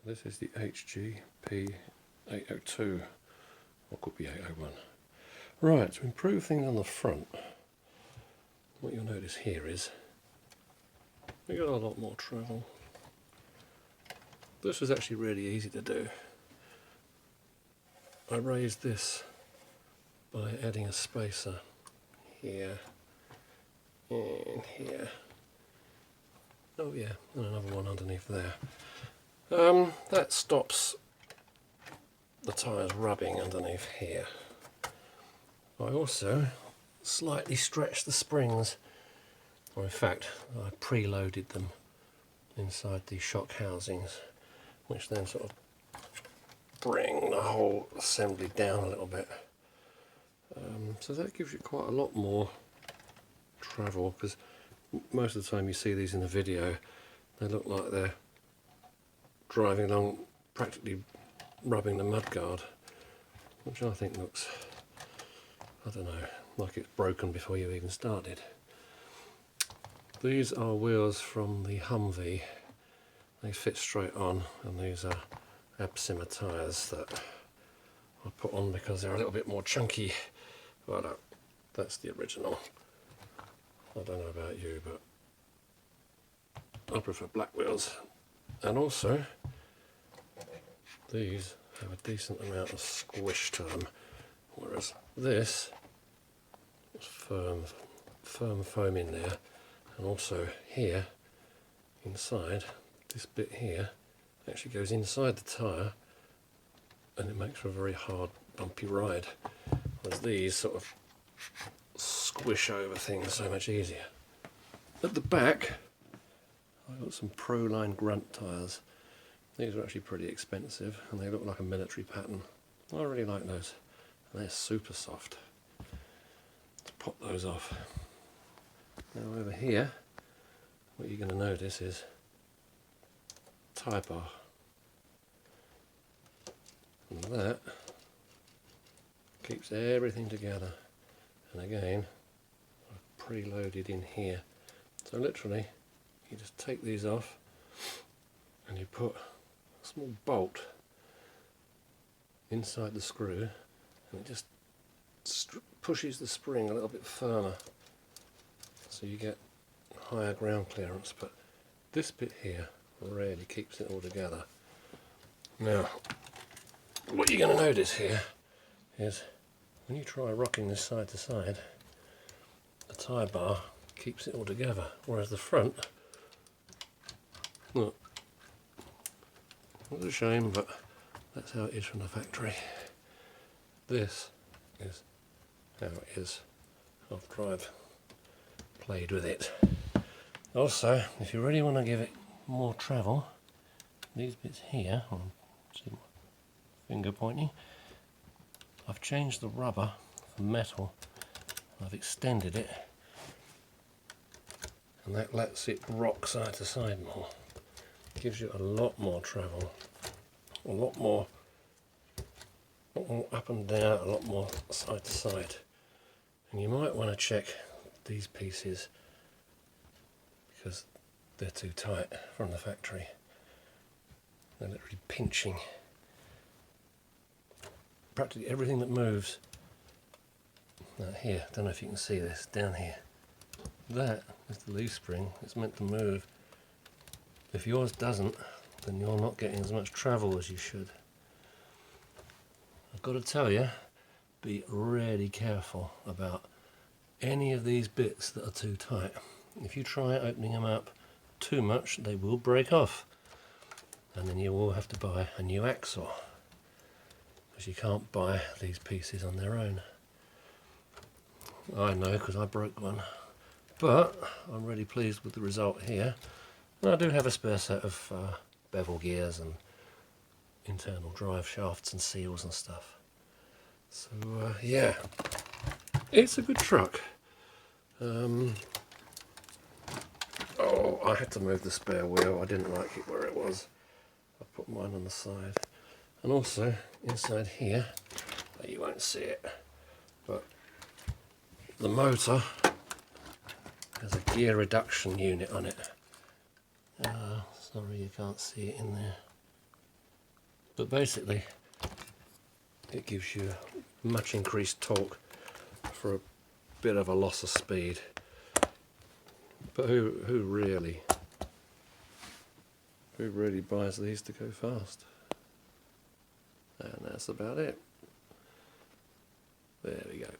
This is the HG P802, or could be 801. Right, to improve things on the front, what you'll notice here is we got a lot more travel. This was actually really easy to do. I raised this by adding a spacer here and here. Oh yeah, and another one underneath there. That stops the tyres rubbing underneath here. I also slightly stretched the springs, or in fact I preloaded them inside the shock housings, which then sort of bring the whole assembly down a little bit. So that gives you quite a lot more travel, because most of the time you see these in the video, they look like they're driving along practically rubbing the mudguard, which I think looks, I don't know, like it's broken before you even started. These are wheels from the Humvee. They fit straight on, and these are Absima tyres that I put on because they're a little bit more chunky. But that's the original. I don't know about you, but I prefer black wheels. And also, these have a decent amount of squish to them, whereas this is firm foam in there, and also here inside, this bit here actually goes inside the tyre, and it makes for a very hard, bumpy ride, whereas these sort of squish over things so much easier. At the back, I've got some Pro-Line Grunt tyres. These are actually pretty expensive, and they look like a military pattern. I really like those, and they're super soft. Let's pop those off. Now over here, what you're going to notice is tie bar, and that keeps everything together. And again, I've preloaded in here, so literally you just take these off and you put a small bolt inside the screw, and it just pushes the spring a little bit firmer, so you get higher ground clearance. But this bit here really keeps it all together. Now, what you're going to notice here is when you try rocking this side to side, the tie bar keeps it all together, whereas the front, look, it's a shame, but that's how it is from the factory. This is how it is after I've played with it. Also, if you really want to give it more travel, these bits here, see my finger pointing, I've changed the rubber for metal. I've extended it, and that lets it rock side to side more. It gives you a lot more travel, a lot more up and down, a lot more side to side. And you might want to check these pieces because they're too tight from the factory. They're literally pinching. Practically everything that moves. Now here, don't know if you can see this, down here. That is the leaf spring. It's meant to move. If yours doesn't, then you're not getting as much travel as you should. I've got to tell you, be really careful about any of these bits that are too tight. If you try opening them up too much, they will break off, and then you will have to buy a new axle, because you can't buy these pieces on their own. I know, because I broke one, but I'm really pleased with the result here. And I do have a spare set of bevel gears and internal drive shafts and seals and stuff. So yeah, it's a good truck. Oh, I had to move the spare wheel. I didn't like it where it was. I put mine on the side. And also inside here, you won't see it, but the motor has a gear reduction unit on it. Sorry, you can't see it in there. But basically it gives you much increased torque for a bit of a loss of speed. But who really buys these to go fast? And that's about it. There we go.